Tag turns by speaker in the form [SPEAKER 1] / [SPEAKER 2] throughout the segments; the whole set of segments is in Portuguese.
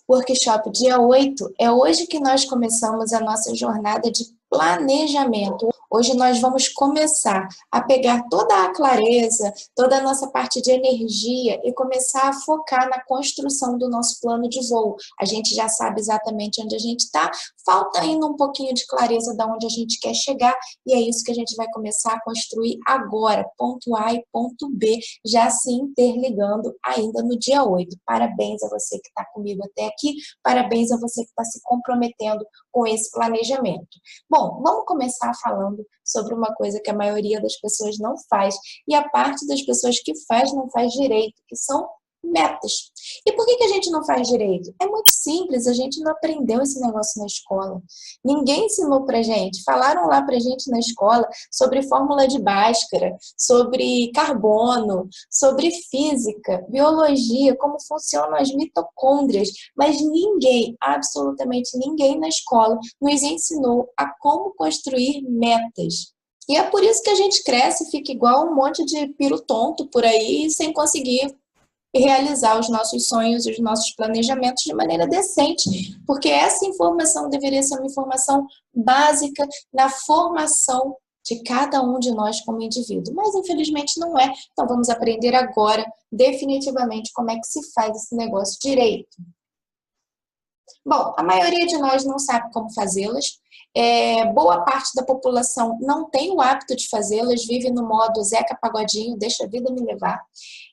[SPEAKER 1] Workshop dia 8 é hoje que nós começamos a nossa jornada de planejamento. Hoje nós vamos começar a pegar toda a clareza, toda a nossa parte de energia e começar a focar na construção do nosso plano de voo. A gente já sabe exatamente onde a gente está, falta ainda um pouquinho de clareza de onde a gente quer chegar e é isso que a gente vai começar a construir agora, ponto A e ponto B, já se interligando ainda no dia 8. Parabéns a você que está comigo até aqui, parabéns a você que está se comprometendo com esse planejamento. Bom, vamos começar falando sobre uma coisa que a maioria das pessoas não faz, e a parte das pessoas que faz, não faz direito, que são metas. E por que a gente não faz direito? É muito simples, a gente não aprendeu esse negócio na escola. Ninguém ensinou pra gente. Falaram lá pra gente na escola sobre fórmula de Bhaskara, sobre carbono, sobre física, biologia, como funcionam as mitocôndrias, mas ninguém, absolutamente ninguém na escola nos ensinou a como construir metas. E é por isso que a gente cresce e fica igual um monte de piro tonto por aí, sem conseguir realizar os nossos sonhos, os nossos planejamentos de maneira decente, porque essa informação deveria ser uma informação básica na formação de cada um de nós como indivíduo, mas infelizmente não é. Então vamos aprender agora, definitivamente, como é que se faz esse negócio direito. Bom, a maioria de nós não sabe como fazê-las, boa parte da população não tem o hábito de fazê-las, vive no modo Zeca Pagodinho, deixa a vida me levar.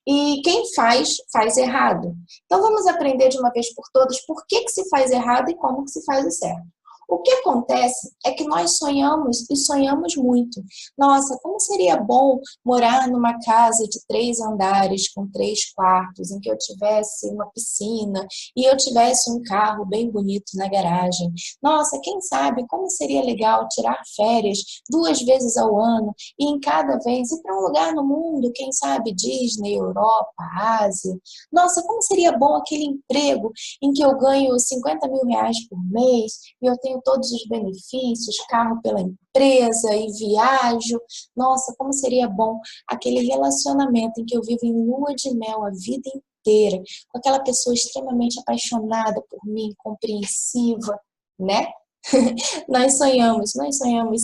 [SPEAKER 1] E quem faz, faz errado. Então vamos aprender de uma vez por todas por que se faz errado e como que se faz o certo. O que acontece é que nós sonhamos e sonhamos muito. Nossa, como seria bom morar numa casa de 3 andares, com 3 quartos, em que eu tivesse uma piscina e eu tivesse um carro bem bonito na garagem. Nossa, quem sabe como seria legal tirar férias 2 vezes ao ano e em cada vez ir para um lugar no mundo, quem sabe Disney, Europa, Ásia. Nossa, como seria bom aquele emprego em que eu ganho 50 mil reais por mês e eu tenho todos os benefícios, carro pela empresa e viajo. Nossa, como seria bom aquele relacionamento em que eu vivo em lua de mel a vida inteira, com aquela pessoa extremamente apaixonada por mim, compreensiva, né? Nós sonhamos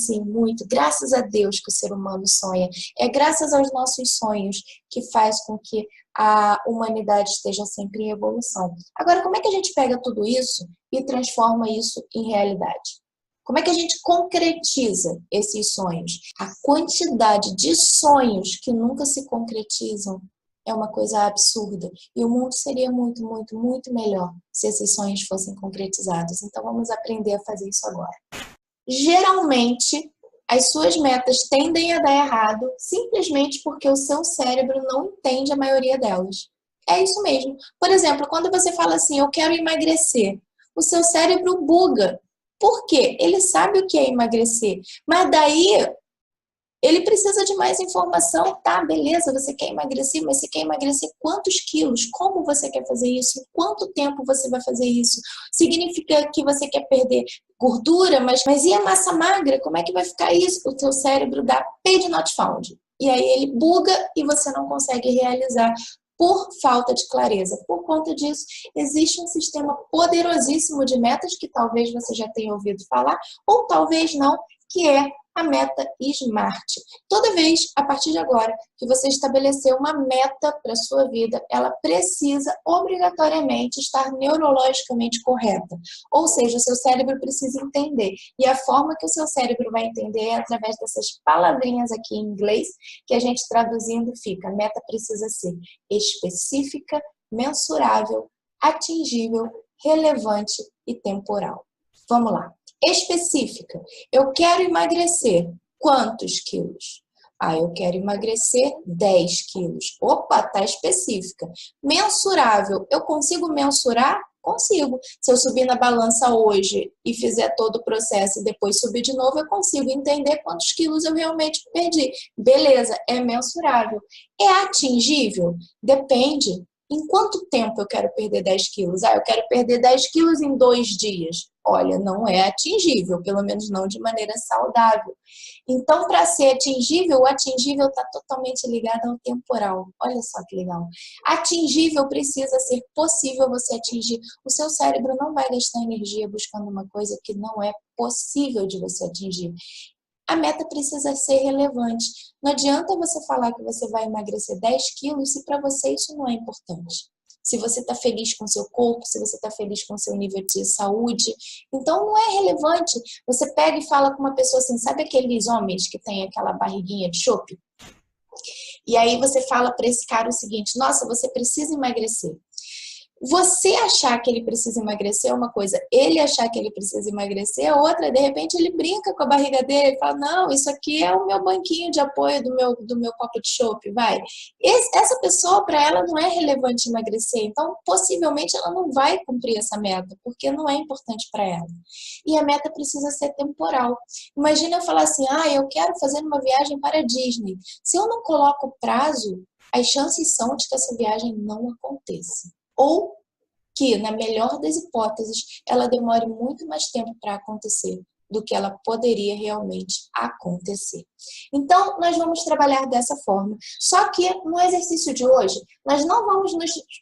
[SPEAKER 1] sim muito, graças a Deus que o ser humano sonha. É graças aos nossos sonhos que faz com que a humanidade esteja sempre em evolução. Agora, como é que a gente pega tudo isso e transforma isso em realidade? Como é que a gente concretiza esses sonhos? A quantidade de sonhos que nunca se concretizam é uma coisa absurda. E o mundo seria muito, muito, muito melhor se esses sonhos fossem concretizados. Então vamos aprender a fazer isso agora. Geralmente, as suas metas tendem a dar errado simplesmente porque o seu cérebro não entende a maioria delas. É isso mesmo. Por exemplo, quando você fala assim, eu quero emagrecer, o seu cérebro buga. Por quê? Ele sabe o que é emagrecer, mas daí ele precisa de mais informação, tá? Beleza, você quer emagrecer, mas você quer emagrecer quantos quilos? Como você quer fazer isso? Em quanto tempo você vai fazer isso? Significa que você quer perder gordura, mas e a massa magra? Como é que vai ficar isso? O seu cérebro dá page not found. E aí ele buga e você não consegue realizar por falta de clareza. Por conta disso, existe um sistema poderosíssimo de metas que talvez você já tenha ouvido falar, ou talvez não, que é a meta SMART. Toda vez, a partir de agora, que você estabelecer uma meta para a sua vida, ela precisa obrigatoriamente estar neurologicamente correta. Ou seja, o seu cérebro precisa entender. E a forma que o seu cérebro vai entender é através dessas palavrinhas aqui em inglês, que a gente traduzindo fica: a meta precisa ser específica, mensurável, atingível, relevante e temporal. Vamos lá. Específica. Eu quero emagrecer quantos quilos? Eu quero emagrecer 10 quilos. Opa, tá específica. Mensurável. Eu consigo mensurar? Consigo. Se eu subir na balança hoje e fizer todo o processo e depois subir de novo, eu consigo entender quantos quilos eu realmente perdi. Beleza, é mensurável. É atingível? Depende. Em quanto tempo eu quero perder 10 quilos? Eu quero perder 10 quilos em 2 dias. Olha, não é atingível, pelo menos não de maneira saudável. Então, para ser atingível, o atingível está totalmente ligado ao temporal. Olha só que legal. Atingível precisa ser possível você atingir. O seu cérebro não vai gastar energia buscando uma coisa que não é possível de você atingir. A meta precisa ser relevante. Não adianta você falar que você vai emagrecer 10 quilos se para você isso não é importante. Se você está feliz com o seu corpo, se você está feliz com o seu nível de saúde. Então, não é relevante. Você pega e fala com uma pessoa assim, sabe aqueles homens que têm aquela barriguinha de chope? E aí você fala para esse cara o seguinte, nossa, você precisa emagrecer. Você achar que ele precisa emagrecer é uma coisa, ele achar que ele precisa emagrecer é outra. De repente ele brinca com a barriga dele e fala, não, isso aqui é o meu banquinho de apoio do meu copo de chopp, vai. Essa pessoa, para ela, não é relevante emagrecer, então possivelmente ela não vai cumprir essa meta, porque não é importante para ela. E a meta precisa ser temporal. Imagina eu falar assim, eu quero fazer uma viagem para a Disney. Se eu não coloco prazo, as chances são de que essa viagem não aconteça. Ou que, na melhor das hipóteses, ela demore muito mais tempo para acontecer do que ela poderia realmente acontecer. Então, nós vamos trabalhar dessa forma. Só que no exercício de hoje, nós não vamos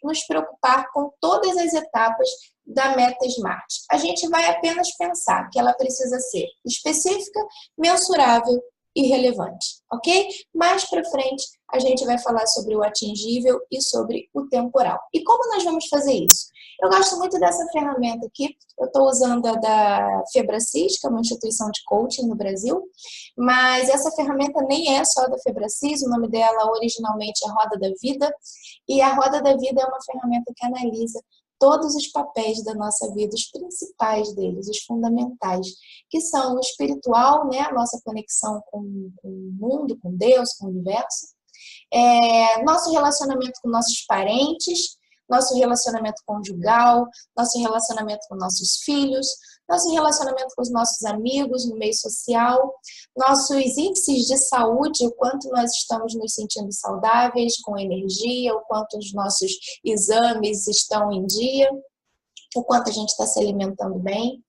[SPEAKER 1] nos preocupar com todas as etapas da meta SMART. A gente vai apenas pensar que ela precisa ser específica, mensurável e relevante, ok? Mais para frente, a gente vai falar sobre o atingível e sobre o temporal. E como nós vamos fazer isso? Eu gosto muito dessa ferramenta aqui. Eu estou usando a da Febracis, que é uma instituição de coaching no Brasil, mas essa ferramenta nem é só da Febracis, o nome dela originalmente é Roda da Vida, e a Roda da Vida é uma ferramenta que analisa todos os papéis da nossa vida, os principais deles, os fundamentais, que são o espiritual, né, a nossa conexão com o mundo, com Deus, com o universo, nosso relacionamento com nossos parentes, nosso relacionamento conjugal, nosso relacionamento com nossos filhos, nosso relacionamento com os nossos amigos no meio social, nossos índices de saúde, o quanto nós estamos nos sentindo saudáveis, com energia, o quanto os nossos exames estão em dia, o quanto a gente está se alimentando bem,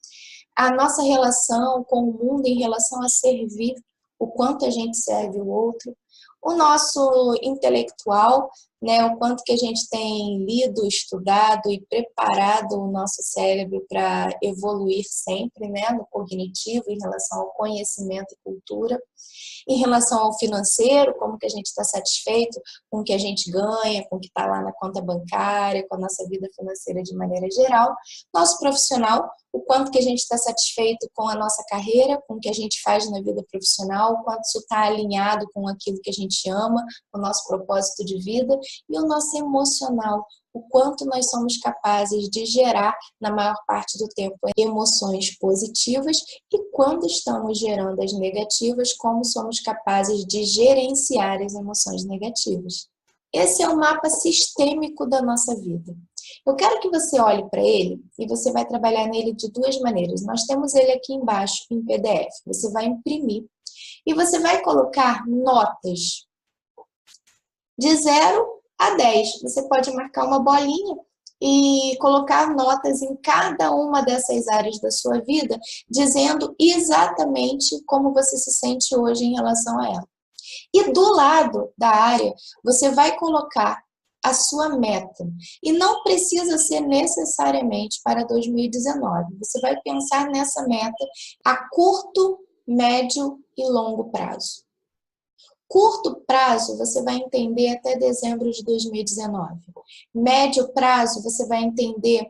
[SPEAKER 1] a nossa relação com o mundo em relação a servir, o quanto a gente serve o outro, o nosso intelectual, né, o quanto que a gente tem lido, estudado e preparado o nosso cérebro para evoluir sempre, né, no cognitivo em relação ao conhecimento e cultura. Em relação ao financeiro, como que a gente está satisfeito com o que a gente ganha, com o que está lá na conta bancária, com a nossa vida financeira de maneira geral. Nosso profissional, o quanto que a gente está satisfeito com a nossa carreira, com o que a gente faz na vida profissional, o quanto isso está alinhado com aquilo que a gente ama, com o nosso propósito de vida. E o nosso emocional, o quanto nós somos capazes de gerar, na maior parte do tempo, emoções positivas e quando estamos gerando as negativas, como somos capazes de gerenciar as emoções negativas. Esse é o mapa sistêmico da nossa vida. Eu quero que você olhe para ele e você vai trabalhar nele de duas maneiras. Nós temos ele aqui embaixo em PDF. Você vai imprimir e você vai colocar notas de 0 a 10. Você pode marcar uma bolinha e colocar notas em cada uma dessas áreas da sua vida, dizendo exatamente como você se sente hoje em relação a ela. E do lado da área, você vai colocar a sua meta. E não precisa ser necessariamente para 2019. Você vai pensar nessa meta a curto, médio e longo prazo. Curto prazo, você vai entender até dezembro de 2019. Médio prazo, você vai entender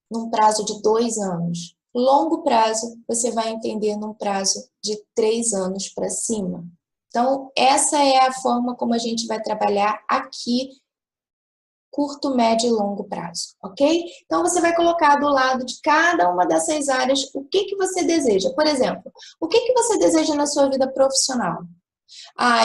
[SPEAKER 1] num prazo de 2 anos. Longo prazo, você vai entender num prazo de 3 anos para cima. Então, essa é a forma como a gente vai trabalhar aqui, curto, médio e longo prazo, ok? Então, você vai colocar do lado de cada uma dessas áreas o que você deseja. Por exemplo, o que você deseja na sua vida profissional?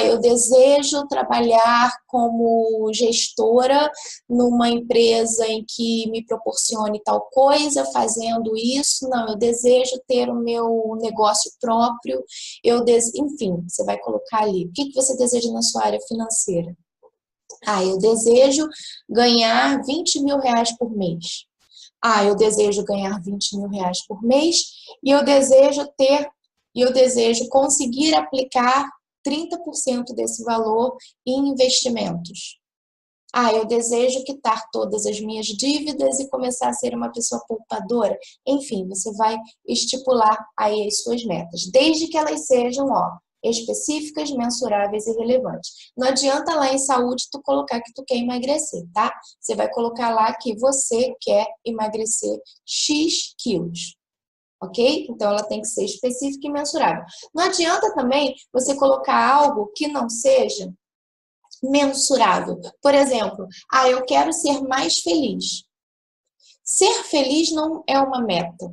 [SPEAKER 1] Eu desejo trabalhar como gestora numa empresa em que me proporcione tal coisa, fazendo isso. Não, eu desejo ter o meu negócio próprio. Enfim, você vai colocar ali. O que você deseja na sua área financeira? Ah, eu desejo ganhar 20 mil reais por mês. Ah, eu desejo ganhar 20 mil reais por mês e eu desejo conseguir aplicar 30% desse valor em investimentos. Ah, eu desejo quitar todas as minhas dívidas e começar a ser uma pessoa poupadora. Enfim, você vai estipular aí as suas metas, desde que elas sejam, específicas, mensuráveis e relevantes. Não adianta lá em saúde tu colocar que tu quer emagrecer, tá? Você vai colocar lá que você quer emagrecer X quilos. Ok? Então, ela tem que ser específica e mensurável. Não adianta também você colocar algo que não seja mensurável. Por exemplo, eu quero ser mais feliz. Ser feliz não é uma meta,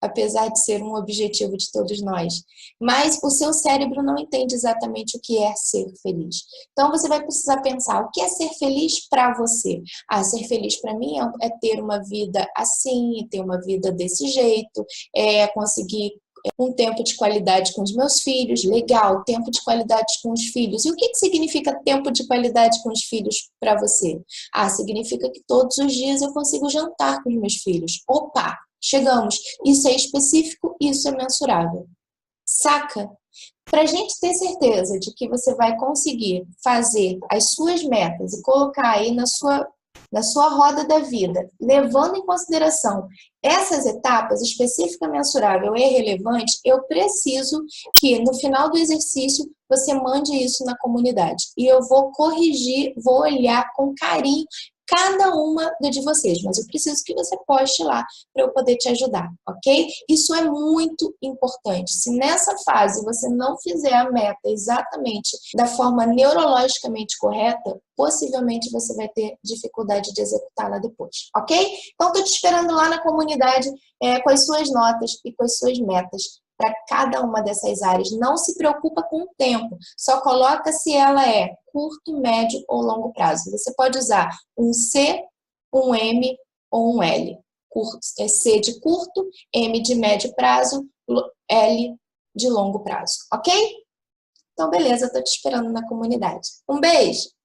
[SPEAKER 1] apesar de ser um objetivo de todos nós. Mas o seu cérebro não entende exatamente o que é ser feliz. Então, você vai precisar pensar, o que é ser feliz para você? Ser feliz para mim é ter uma vida assim, ter uma vida desse jeito, é conseguir um tempo de qualidade com os meus filhos, legal, tempo de qualidade com os filhos. E o que significa tempo de qualidade com os filhos para você? Significa que todos os dias eu consigo jantar com os meus filhos. Opa, chegamos. Isso é específico, isso é mensurável. Saca? Para a gente ter certeza de que você vai conseguir fazer as suas metas e colocar aí na sua roda da vida, levando em consideração essas etapas, específica, mensurável e relevante, eu preciso que no final do exercício você mande isso na comunidade. E eu vou corrigir, vou olhar com carinho cada uma de vocês, mas eu preciso que você poste lá para eu poder te ajudar, ok? Isso é muito importante. Se nessa fase você não fizer a meta exatamente da forma neurologicamente correta, possivelmente você vai ter dificuldade de executá-la depois, ok? Então, estou te esperando lá na comunidade com as suas notas e com as suas metas para cada uma dessas áreas. Não se preocupa com o tempo, só coloca se ela é curto, médio ou longo prazo. Você pode usar um C, um M ou um L. C de curto, M de médio prazo, L de longo prazo, ok? Então, beleza, estou te esperando na comunidade. Um beijo!